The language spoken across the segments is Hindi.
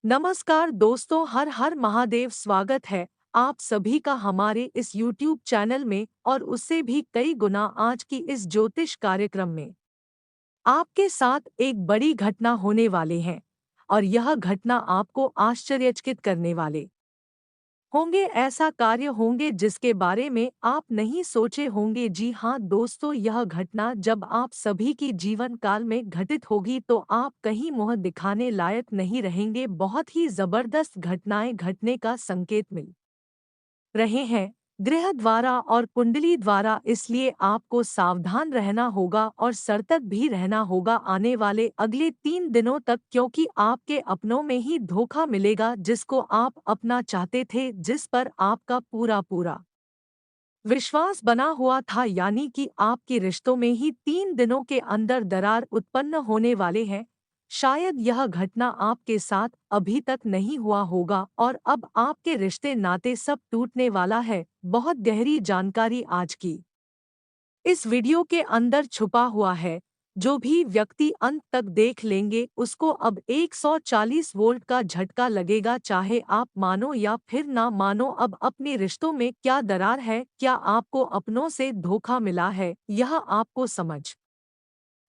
नमस्कार दोस्तों, हर हर महादेव। स्वागत है आप सभी का हमारे इस YouTube चैनल में और उससे भी कई गुना आज की इस ज्योतिष कार्यक्रम में। आपके साथ एक बड़ी घटना होने वाले हैं और यह घटना आपको आश्चर्यचकित करने वाले होंगे। ऐसा कार्य होंगे जिसके बारे में आप नहीं सोचे होंगे। जी हाँ दोस्तों, यह घटना जब आप सभी की जीवन काल में घटित होगी तो आप कहीं मुंह दिखाने लायक नहीं रहेंगे। बहुत ही जबरदस्त घटनाएं घटने का संकेत मिल रहे हैं ग्रह द्वारा और कुंडली द्वारा, इसलिए आपको सावधान रहना होगा और सतर्क भी रहना होगा आने वाले अगले 3 दिनों तक, क्योंकि आपके अपनों में ही धोखा मिलेगा जिसको आप अपना चाहते थे, जिस पर आपका पूरा पूरा विश्वास बना हुआ था। यानी कि आपके रिश्तों में ही 3 दिनों के अंदर दरार उत्पन्न होने वाले हैं। शायद यह घटना आपके साथ अभी तक नहीं हुआ होगा और अब आपके रिश्ते नाते सब टूटने वाला है। बहुत गहरी जानकारी आज की इस वीडियो के अंदर छुपा हुआ है। जो भी व्यक्ति अंत तक देख लेंगे उसको अब 140 वोल्ट का झटका लगेगा, चाहे आप मानो या फिर ना मानो। अब अपने रिश्तों में क्या दरार है, क्या आपको अपनों से धोखा मिला है, यह आपको समझ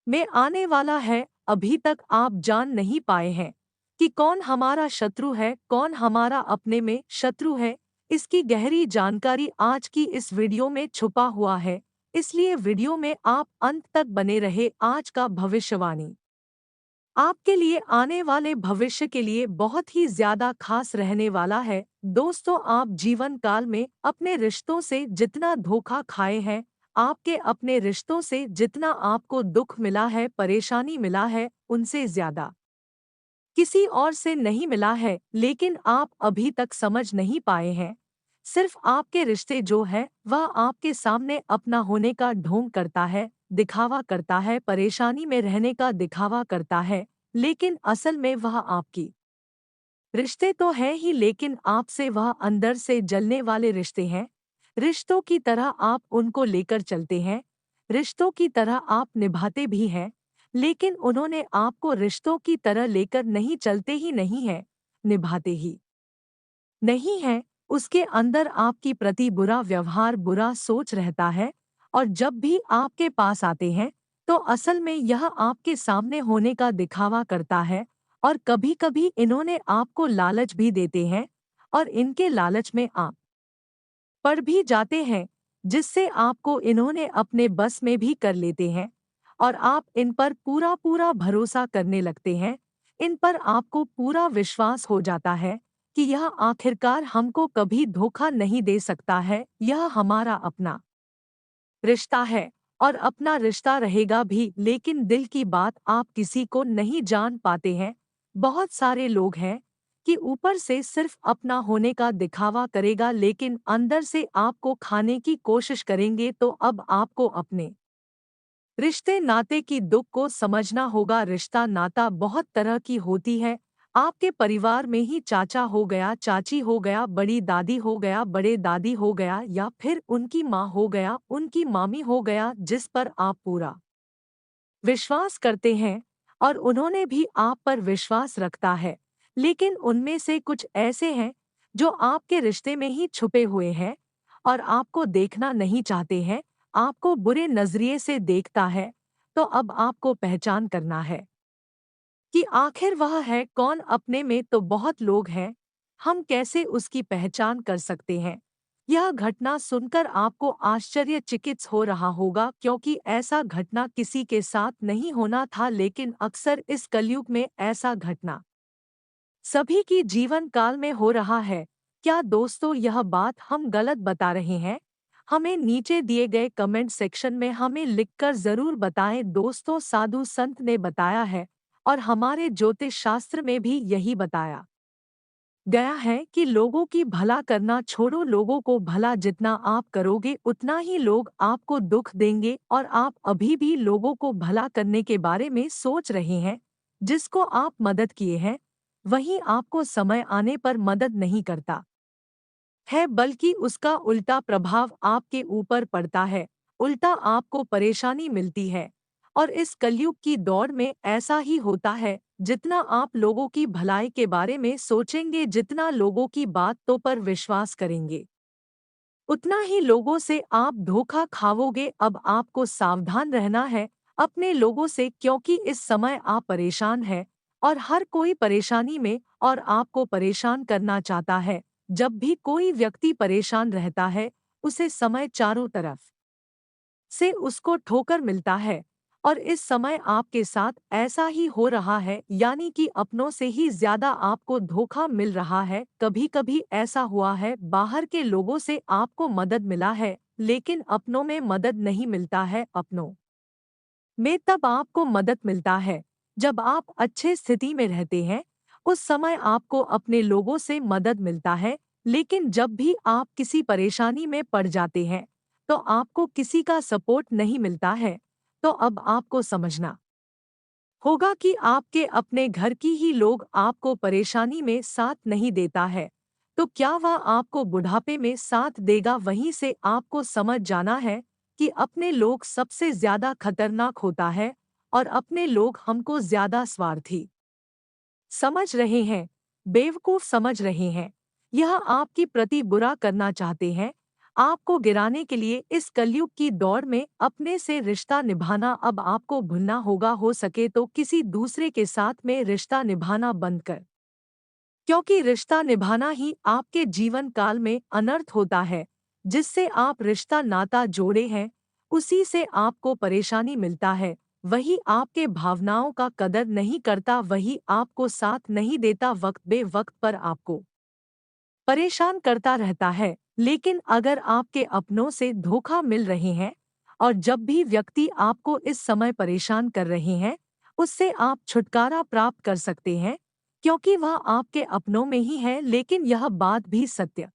में आने वाला है। अभी तक आप जान नहीं पाए हैं कि कौन हमारा शत्रु है, कौन हमारा अपने में शत्रु है। इसकी गहरी जानकारी आज की इस वीडियो में छुपा हुआ है, इसलिए वीडियो में आप अंत तक बने रहे। आज का भविष्यवाणी आपके लिए आने वाले भविष्य के लिए बहुत ही ज्यादा खास रहने वाला है। दोस्तों, आप जीवन काल में अपने रिश्तों से जितना धोखा खाए हैं, आपके अपने रिश्तों से जितना आपको दुख मिला है, परेशानी मिला है, उनसे ज्यादा किसी और से नहीं मिला है। लेकिन आप अभी तक समझ नहीं पाए हैं। सिर्फ आपके रिश्ते जो है वह आपके सामने अपना होने का ढोंग करता है, दिखावा करता है, परेशानी में रहने का दिखावा करता है। लेकिन असल में वह आपकी रिश्ते तो हैं ही, लेकिन आपसे वह अंदर से जलने वाले रिश्ते हैं। रिश्तों की तरह आप उनको लेकर चलते हैं, रिश्तों की तरह आप निभाते भी हैं, लेकिन उन्होंने आपको रिश्तों की तरह लेकर नहीं चलते ही नहीं हैं, निभाते ही नहीं हैं। उसके अंदर आपकी प्रति बुरा व्यवहार, बुरा सोच रहता है। और जब भी आपके पास आते हैं तो असल में यह आपके सामने होने का दिखावा करता है। और कभी-कभी इन्होंने आपको लालच भी देते हैं और इनके लालच में आप पड़ भी जाते हैं, जिससे आपको इन्होंने अपने बस में भी कर लेते हैं और आप इन पर पूरा पूरा भरोसा करने लगते हैं। इन पर आपको पूरा विश्वास हो जाता है कि यह आखिरकार हमको कभी धोखा नहीं दे सकता है, यह हमारा अपना रिश्ता है और अपना रिश्ता रहेगा भी। लेकिन दिल की बात आप किसी को नहीं जान पाते हैं। बहुत सारे लोग हैं कि ऊपर से सिर्फ अपना होने का दिखावा करेगा, लेकिन अंदर से आपको खाने की कोशिश करेंगे। तो अब आपको अपने रिश्ते नाते की दुख को समझना होगा। रिश्ता नाता बहुत तरह की होती है। आपके परिवार में ही चाचा हो गया, चाची हो गया, बड़ी दादी हो गया, बड़े दादी हो गया, या फिर उनकी माँ हो गया, उनकी मामी हो गया, जिस पर आप पूरा विश्वास करते हैं और उन्होंने भी आप पर विश्वास रखता है। लेकिन उनमें से कुछ ऐसे हैं जो आपके रिश्ते में ही छुपे हुए हैं और आपको देखना नहीं चाहते हैं, आपको बुरे नजरिए से देखता है। तो अब आपको पहचान करना है कि आखिर वह है कौन। अपने में तो बहुत लोग हैं, हम कैसे उसकी पहचान कर सकते हैं। यह घटना सुनकर आपको आश्चर्यचकित हो रहा होगा, क्योंकि ऐसा घटना किसी के साथ नहीं होना था, लेकिन अक्सर इस कलयुग में ऐसा घटना सभी की जीवन काल में हो रहा है। क्या दोस्तों यह बात हम गलत बता रहे हैं? हमें नीचे दिए गए कमेंट सेक्शन में हमें लिखकर जरूर बताएं। दोस्तों, साधु संत ने बताया है और हमारे ज्योतिष शास्त्र में भी यही बताया गया है कि लोगों की भला करना छोड़ो, लोगों को भला जितना आप करोगे उतना ही लोग आपको दुख देंगे। और आप अभी भी लोगों को भला करने के बारे में सोच रहे हैं, जिसको आप मदद किए हैं वही आपको समय आने पर मदद नहीं करता है, बल्कि उसका उल्टा प्रभाव आपके ऊपर पड़ता है। उल्टा आपको परेशानी मिलती है, और इस कलयुग की दौड़ में ऐसा ही होता है, जितना आप लोगों की भलाई के बारे में सोचेंगे, जितना लोगों की बातों पर विश्वास करेंगे, उतना ही लोगों से आप धोखा खाओगे। अब आपको सावधान रहना है अपने लोगों से, क्योंकि इस समय आप परेशान हैं और हर कोई परेशानी में और आपको परेशान करना चाहता है। जब भी कोई व्यक्ति परेशान रहता है, उसे समय चारों तरफ से उसको ठोकर मिलता है, और इस समय आपके साथ ऐसा ही हो रहा है, यानी कि अपनों से ही ज्यादा आपको धोखा मिल रहा है। कभी कभी ऐसा हुआ है, बाहर के लोगों से आपको मदद मिला है, लेकिन अपनों में मदद नहीं मिलता है। अपनों में तब आपको मदद मिलता है जब आप अच्छे स्थिति में रहते हैं, उस समय आपको अपने लोगों से मदद मिलता है। लेकिन जब भी आप किसी परेशानी में पड़ जाते हैं, तो आपको किसी का सपोर्ट नहीं मिलता है। तो अब आपको समझना होगा कि आपके अपने घर की ही लोग आपको परेशानी में साथ नहीं देता है, तो क्या वह आपको बुढ़ापे में साथ देगा? वहीं से आपको समझ जाना है कि अपने लोग सबसे ज्यादा खतरनाक होता है, और अपने लोग हमको ज्यादा स्वार्थी समझ रहे हैं, बेवकूफ समझ रहे हैं। यह आपकी प्रति बुरा करना चाहते हैं, आपको गिराने के लिए। इस कलयुग की दौड़ में अपने से रिश्ता निभाना अब आपको भूलना होगा। हो सके तो किसी दूसरे के साथ में रिश्ता निभाना बंद कर, क्योंकि रिश्ता निभाना ही आपके जीवन काल में अनर्थ होता है। जिससे आप रिश्ता नाता जोड़े हैं, उसी से आपको परेशानी मिलता है। वही आपके भावनाओं का कदर नहीं करता, वही आपको साथ नहीं देता, वक्त बे वक्त पर आपको परेशान करता रहता है। लेकिन अगर आपके अपनों से धोखा मिल रहे हैं, और जब भी व्यक्ति आपको इस समय परेशान कर रहे हैं, उससे आप छुटकारा प्राप्त कर सकते हैं, क्योंकि वह आपके अपनों में ही है। लेकिन यह बात भी सत्य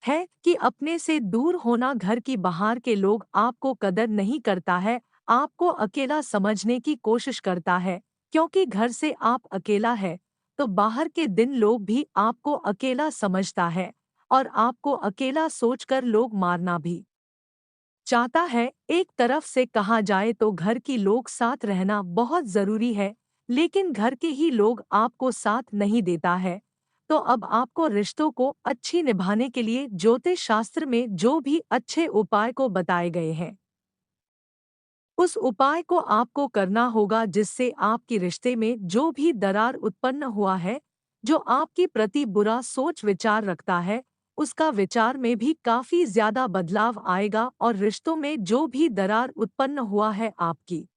है कि अपने से दूर होना, घर की बाहर के लोग आपको कदर नहीं करता है, आपको अकेला समझने की कोशिश करता है। क्योंकि घर से आप अकेला है, तो बाहर के दिन लोग भी आपको अकेला समझता है, और आपको अकेला सोचकर लोग मारना भी चाहता है। एक तरफ से कहा जाए तो घर की लोग साथ रहना बहुत जरूरी है, लेकिन घर के ही लोग आपको साथ नहीं देता है। तो अब आपको रिश्तों को अच्छी निभाने के लिए ज्योतिष शास्त्र में जो भी अच्छे उपाय को बताए गए हैं, उस उपाय को आपको करना होगा, जिससे आपके रिश्ते में जो भी दरार उत्पन्न हुआ है, जो आपके प्रति बुरा सोच विचार रखता है, उसका विचार में भी काफी ज्यादा बदलाव आएगा, और रिश्तों में जो भी दरार उत्पन्न हुआ है आपकी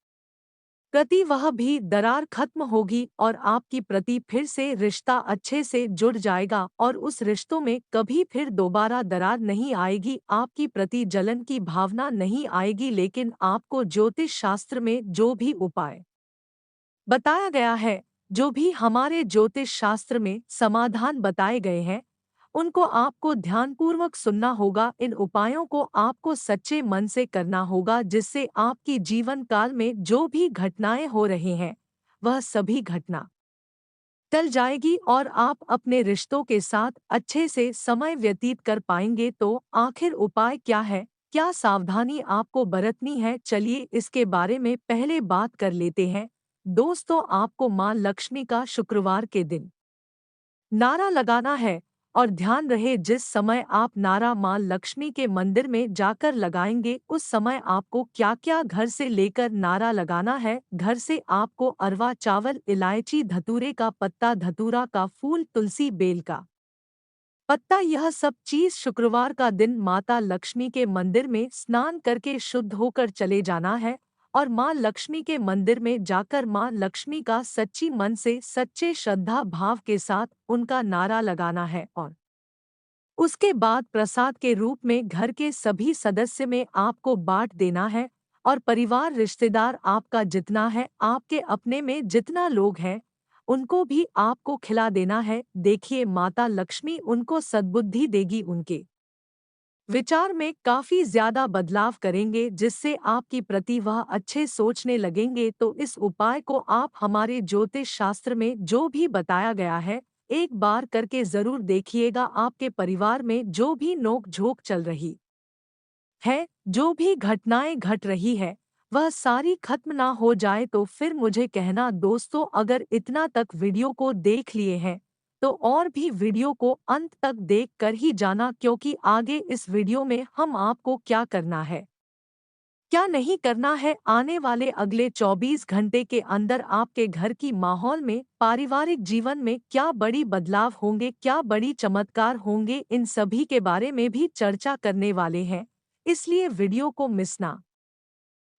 प्रति, वह भी दरार खत्म होगी, और आपकी प्रति फिर से रिश्ता अच्छे से जुड़ जाएगा, और उस रिश्तों में कभी फिर दोबारा दरार नहीं आएगी, आपकी प्रति जलन की भावना नहीं आएगी। लेकिन आपको ज्योतिष शास्त्र में जो भी उपाय बताया गया है, जो भी हमारे ज्योतिष शास्त्र में समाधान बताए गए हैं, उनको आपको ध्यानपूर्वक सुनना होगा। इन उपायों को आपको सच्चे मन से करना होगा, जिससे आपकी जीवन काल में जो भी घटनाएं हो रही हैं, वह सभी घटना टल जाएगी, और आप अपने रिश्तों के साथ अच्छे से समय व्यतीत कर पाएंगे। तो आखिर उपाय क्या है, क्या सावधानी आपको बरतनी है, चलिए इसके बारे में पहले बात कर लेते हैं। दोस्तों, आपको माँ लक्ष्मी का शुक्रवार के दिन नारा लगाना है, और ध्यान रहे, जिस समय आप नारा माँ लक्ष्मी के मंदिर में जाकर लगाएंगे, उस समय आपको क्या क्या घर से लेकर नारा लगाना है। घर से आपको अरवा चावल, इलायची, धतूरे का पत्ता, धतूरा का फूल, तुलसी, बेल का पत्ता, यह सब चीज शुक्रवार का दिन माता लक्ष्मी के मंदिर में स्नान करके शुद्ध होकर चले जाना है, और माँ लक्ष्मी के मंदिर में जाकर माँ लक्ष्मी का सच्ची मन से, सच्चे श्रद्धा भाव के साथ उनका नारा लगाना है, और उसके बाद प्रसाद के रूप में घर के सभी सदस्य में आपको बांट देना है। और परिवार, रिश्तेदार आपका जितना है, आपके अपने में जितना लोग हैं, उनको भी आपको खिला देना है। देखिए, माता लक्ष्मी उनको सद्बुद्धि देगी, उनके विचार में काफी ज्यादा बदलाव करेंगे, जिससे आपकी प्रति वह अच्छे सोचने लगेंगे। तो इस उपाय को आप हमारे ज्योतिष शास्त्र में जो भी बताया गया है, एक बार करके जरूर देखिएगा। आपके परिवार में जो भी नोक झोंक चल रही है, जो भी घटनाएं घट रही है, वह सारी खत्म ना हो जाए तो फिर मुझे कहना। दोस्तों, अगर इतना तक वीडियो को देख लिए हैं तो और भी वीडियो को अंत तक देख कर ही जाना, क्योंकि आगे इस वीडियो में हम आपको क्या करना है, क्या नहीं करना है, आने वाले अगले 24 घंटे के अंदर आपके घर की माहौल में, पारिवारिक जीवन में क्या बड़ी बदलाव होंगे, क्या बड़ी चमत्कार होंगे, इन सभी के बारे में भी चर्चा करने वाले हैं। इसलिए वीडियो को मिस ना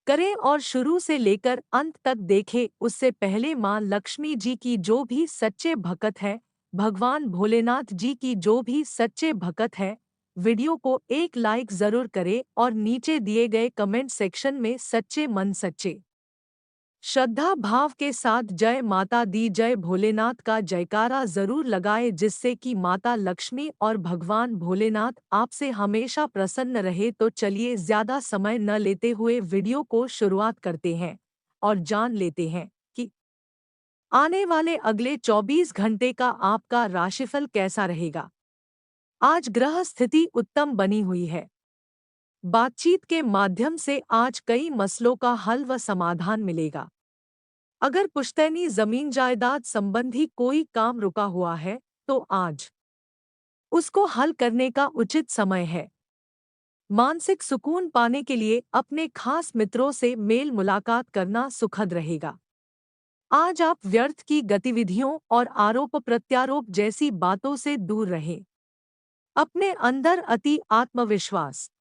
करें और शुरू से लेकर अंत तक देखें। उससे पहले मां लक्ष्मी जी की जो भी सच्चे भक्त है, भगवान भोलेनाथ जी की जो भी सच्चे भक्त है, वीडियो को एक लाइक जरूर करें और नीचे दिए गए कमेंट सेक्शन में सच्चे मन सच्चे श्रद्धा भाव के साथ जय माता दी, जय भोलेनाथ का जयकारा जरूर लगाए, जिससे कि माता लक्ष्मी और भगवान भोलेनाथ आपसे हमेशा प्रसन्न रहे। तो चलिए ज्यादा समय न लेते हुए वीडियो को शुरुआत करते हैं और जान लेते हैं कि आने वाले अगले 24 घंटे का आपका राशिफल कैसा रहेगा। आज ग्रह स्थिति उत्तम बनी हुई है। बातचीत के माध्यम से आज कई मसलों का हल व समाधान मिलेगा। अगर पुश्तैनी जमीन जायदाद संबंधी कोई काम रुका हुआ है तो आज उसको हल करने का उचित समय है। मानसिक सुकून पाने के लिए अपने खास मित्रों से मेल मुलाकात करना सुखद रहेगा। आज आप व्यर्थ की गतिविधियों और आरोप प्रत्यारोप जैसी बातों से दूर रहें। अपने अंदर अति आत्मविश्वास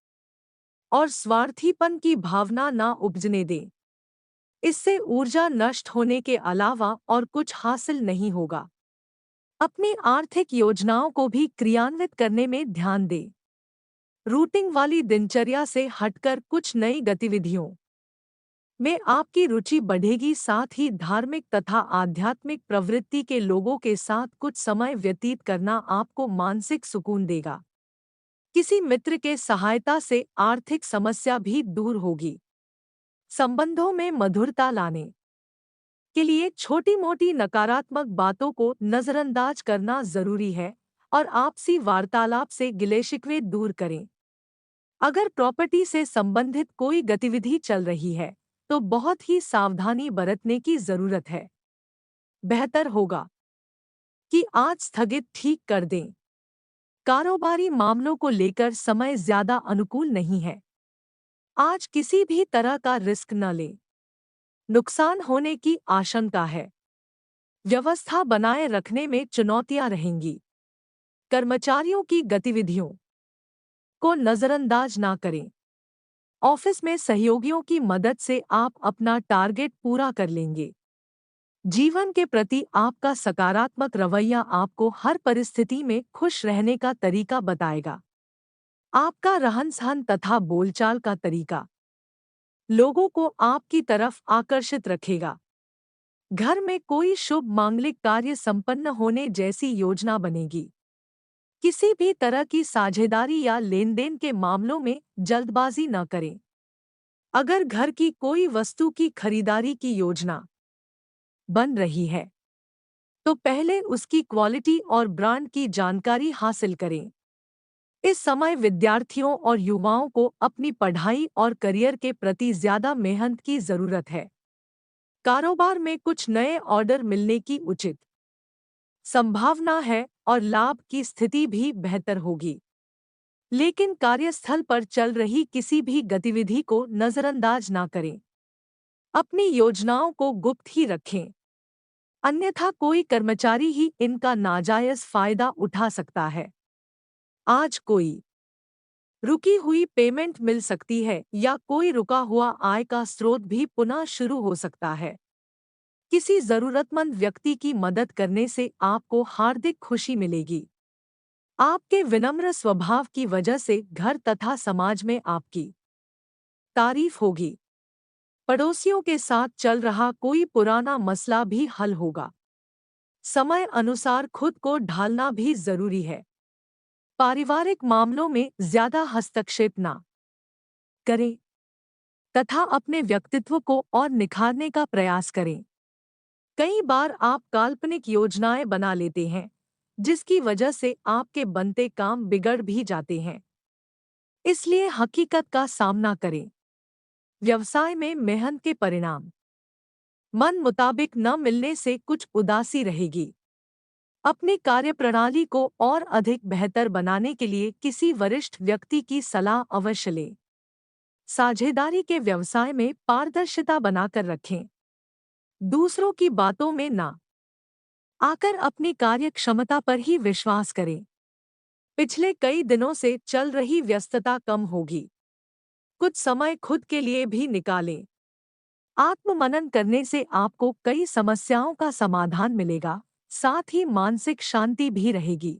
और स्वार्थीपन की भावना ना उपजने दें। इससे ऊर्जा नष्ट होने के अलावा और कुछ हासिल नहीं होगा। अपनी आर्थिक योजनाओं को भी क्रियान्वित करने में ध्यान दें। रूटीन वाली दिनचर्या से हटकर कुछ नई गतिविधियों में आपकी रुचि बढ़ेगी। साथ ही धार्मिक तथा आध्यात्मिक प्रवृत्ति के लोगों के साथ कुछ समय व्यतीत करना आपको मानसिक सुकून देगा। किसी मित्र के सहायता से आर्थिक समस्या भी दूर होगी। संबंधों में मधुरता लाने के लिए छोटी-मोटी नकारात्मक बातों को नजरअंदाज करना जरूरी है और आपसी वार्तालाप से गिले-शिकवे दूर करें। अगर प्रॉपर्टी से संबंधित कोई गतिविधि चल रही है तो बहुत ही सावधानी बरतने की जरूरत है। बेहतर होगा कि आज स्थगित ठीक कर दें। कारोबारी मामलों को लेकर समय ज्यादा अनुकूल नहीं है। आज किसी भी तरह का रिस्क न लें। नुकसान होने की आशंका है। व्यवस्था बनाए रखने में चुनौतियां रहेंगी। कर्मचारियों की गतिविधियों को नजरअंदाज ना करें। ऑफिस में सहयोगियों की मदद से आप अपना टारगेट पूरा कर लेंगे। जीवन के प्रति आपका सकारात्मक रवैया आपको हर परिस्थिति में खुश रहने का तरीका बताएगा। आपका रहन-सहन तथा बोलचाल का तरीका लोगों को आपकी तरफ आकर्षित रखेगा। घर में कोई शुभ मांगलिक कार्य संपन्न होने जैसी योजना बनेगी। किसी भी तरह की साझेदारी या लेन-देन के मामलों में जल्दबाजी न करें। अगर घर की कोई वस्तु की खरीदारी की योजना बन रही है तो पहले उसकी क्वालिटी और ब्रांड की जानकारी हासिल करें। इस समय विद्यार्थियों और युवाओं को अपनी पढ़ाई और करियर के प्रति ज्यादा मेहनत की जरूरत है। कारोबार में कुछ नए ऑर्डर मिलने की उचित संभावना है और लाभ की स्थिति भी बेहतर होगी। लेकिन कार्यस्थल पर चल रही किसी भी गतिविधि को नजरअंदाज ना करें। अपनी योजनाओं को गुप्त ही रखें, अन्यथा कोई कर्मचारी ही इनका नाजायज फायदा उठा सकता है। आज कोई रुकी हुई पेमेंट मिल सकती है या कोई रुका हुआ आय का स्रोत भी पुनः शुरू हो सकता है। किसी जरूरतमंद व्यक्ति की मदद करने से आपको हार्दिक खुशी मिलेगी। आपके विनम्र स्वभाव की वजह से घर तथा समाज में आपकी तारीफ होगी। पड़ोसियों के साथ चल रहा कोई पुराना मसला भी हल होगा। समय अनुसार खुद को ढालना भी जरूरी है। पारिवारिक मामलों में ज्यादा हस्तक्षेप ना करें तथा अपने व्यक्तित्व को और निखारने का प्रयास करें। कई बार आप काल्पनिक योजनाएं बना लेते हैं, जिसकी वजह से आपके बनते काम बिगड़ भी जाते हैं। इसलिए हकीकत का सामना करें। व्यवसाय में मेहनत के परिणाम। मन मुताबिक न मिलने से कुछ उदासी रहेगी। अपनी कार्यप्रणाली को और अधिक बेहतर बनाने के लिए किसी वरिष्ठ व्यक्ति की सलाह अवश्य लें। साझेदारी के व्यवसाय में पारदर्शिता बनाकर रखें। दूसरों की बातों में ना आकर अपनी कार्य क्षमता पर ही विश्वास करें। पिछले कई दिनों से चल रही व्यस्तता कम होगी। कुछ समय खुद के लिए भी निकालें। आत्ममनन करने से आपको कई समस्याओं का समाधान मिलेगा, साथ ही मानसिक शांति भी रहेगी।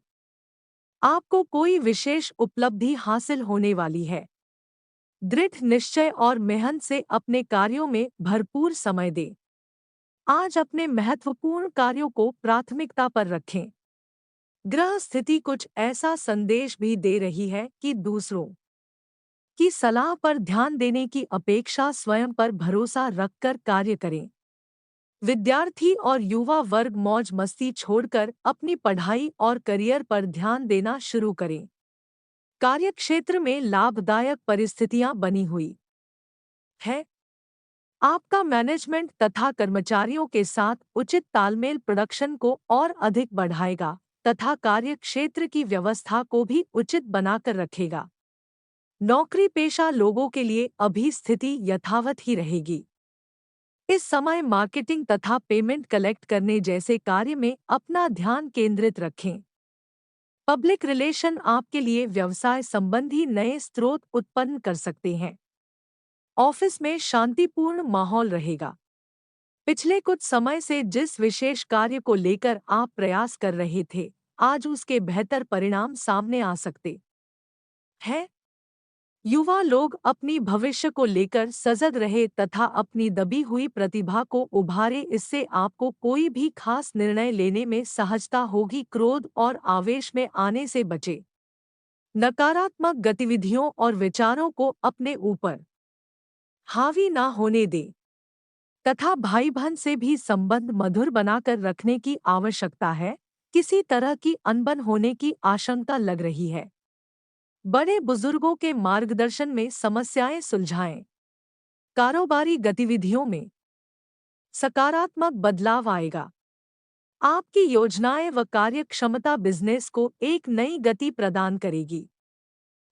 आपको कोई विशेष उपलब्धि हासिल होने वाली है। दृढ़ निश्चय और मेहनत से अपने कार्यों में भरपूर समय दें। आज अपने महत्वपूर्ण कार्यों को प्राथमिकता पर रखें। ग्रह स्थिति कुछ ऐसा संदेश भी दे रही है कि दूसरों की सलाह पर ध्यान देने की अपेक्षा स्वयं पर भरोसा रखकर कार्य करें। विद्यार्थी और युवा वर्ग मौज मस्ती छोड़कर अपनी पढ़ाई और करियर पर ध्यान देना शुरू करें। कार्यक्षेत्र में लाभदायक परिस्थितियां बनी हुई है। आपका मैनेजमेंट तथा कर्मचारियों के साथ उचित तालमेल प्रोडक्शन को और अधिक बढ़ाएगा तथा कार्यक्षेत्र की व्यवस्था को भी उचित बनाकर रखेगा। नौकरी पेशा लोगों के लिए अभी स्थिति यथावत ही रहेगी। इस समय मार्केटिंग तथा पेमेंट कलेक्ट करने जैसे कार्य में अपना ध्यान केंद्रित रखें। पब्लिक रिलेशन आपके लिए व्यवसाय संबंधी नए स्रोत उत्पन्न कर सकते हैं। ऑफिस में शांतिपूर्ण माहौल रहेगा। पिछले कुछ समय से जिस विशेष कार्य को लेकर आप प्रयास कर रहे थे, आज उसके बेहतर परिणाम सामने आ सकते हैं। युवा लोग अपनी भविष्य को लेकर सजग रहे तथा अपनी दबी हुई प्रतिभा को उभारे। इससे आपको कोई भी खास निर्णय लेने में सहजता होगी। क्रोध और आवेश में आने से बचे। नकारात्मक गतिविधियों और विचारों को अपने ऊपर हावी ना होने दें तथा भाई बहन से भी संबंध मधुर बनाकर रखने की आवश्यकता है। किसी तरह की अनबन होने की आशंका लग रही है। बड़े बुजुर्गों के मार्गदर्शन में समस्याएं सुलझाएं। कारोबारी गतिविधियों में सकारात्मक बदलाव आएगा। आपकी योजनाएं व कार्यक्षमता बिजनेस को एक नई गति प्रदान करेगी।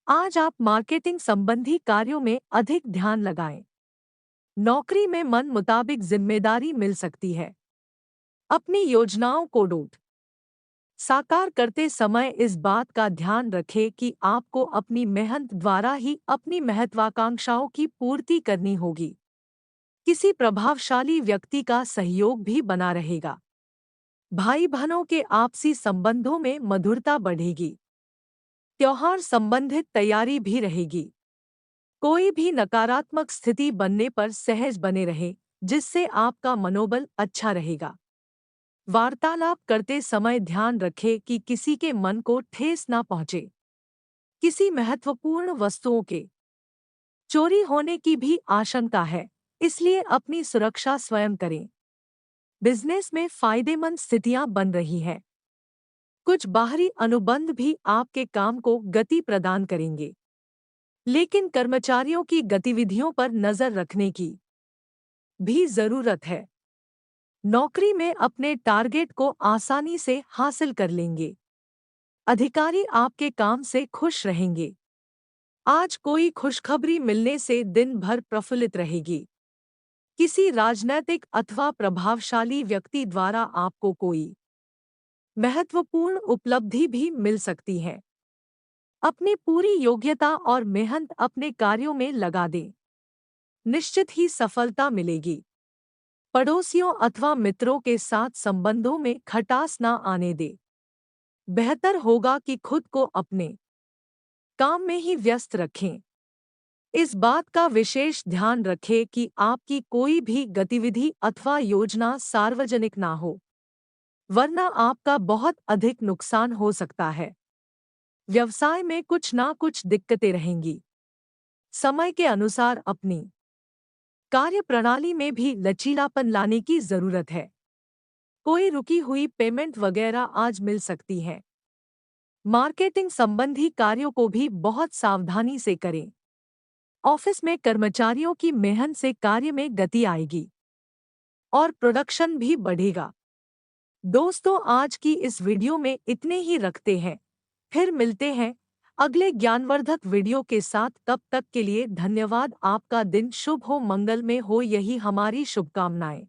आज आप मार्केटिंग संबंधी कार्यों में अधिक ध्यान लगाएं। नौकरी में मन मुताबिक जिम्मेदारी मिल सकती है। अपनी योजनाओं को डूट साकार करते समय इस बात का ध्यान रखें कि आपको अपनी मेहनत द्वारा ही अपनी महत्वाकांक्षाओं की पूर्ति करनी होगी। किसी प्रभावशाली व्यक्ति का सहयोग भी बना रहेगा। भाई बहनों के आपसी संबंधों में मधुरता बढ़ेगी। त्योहार संबंधित तैयारी भी रहेगी। कोई भी नकारात्मक स्थिति बनने पर सहज बने रहे, जिससे आपका मनोबल अच्छा रहेगा। वार्तालाप करते समय ध्यान रखें कि किसी के मन को ठेस ना पहुंचे। किसी महत्वपूर्ण वस्तुओं के चोरी होने की भी आशंका है, इसलिए अपनी सुरक्षा स्वयं करें। बिजनेस में फायदेमंद स्थितियां बन रही हैं। कुछ बाहरी अनुबंध भी आपके काम को गति प्रदान करेंगे, लेकिन कर्मचारियों की गतिविधियों पर नजर रखने की भी जरूरत है। नौकरी में अपने टारगेट को आसानी से हासिल कर लेंगे। अधिकारी आपके काम से खुश रहेंगे। आज कोई खुशखबरी मिलने से दिन भर प्रफुल्लित रहेगी। किसी राजनैतिक अथवा प्रभावशाली व्यक्ति द्वारा आपको कोई महत्वपूर्ण उपलब्धि भी मिल सकती है। अपनी पूरी योग्यता और मेहनत अपने कार्यों में लगा दें। निश्चित ही सफलता मिलेगी। पड़ोसियों अथवा मित्रों के साथ संबंधों में खटास ना आने दे। बेहतर होगा कि खुद को अपने काम में ही व्यस्त रखें। इस बात का विशेष ध्यान रखें कि आपकी कोई भी गतिविधि अथवा योजना सार्वजनिक ना हो, वरना आपका बहुत अधिक नुकसान हो सकता है। व्यवसाय में कुछ ना कुछ दिक्कतें रहेंगी। समय के अनुसार अपनी कार्यप्रणाली में भी लचीलापन लाने की जरूरत है। कोई रुकी हुई पेमेंट वगैरह आज मिल सकती है। मार्केटिंग संबंधी कार्यों को भी बहुत सावधानी से करें। ऑफिस में कर्मचारियों की मेहनत से कार्य में गति आएगी और प्रोडक्शन भी बढ़ेगा। दोस्तों, आज की इस वीडियो में इतने ही रखते हैं। फिर मिलते हैं अगले ज्ञानवर्धक वीडियो के साथ। तब तक के लिए धन्यवाद। आपका दिन शुभ हो, मंगलमय हो, यही हमारी शुभकामनाएं।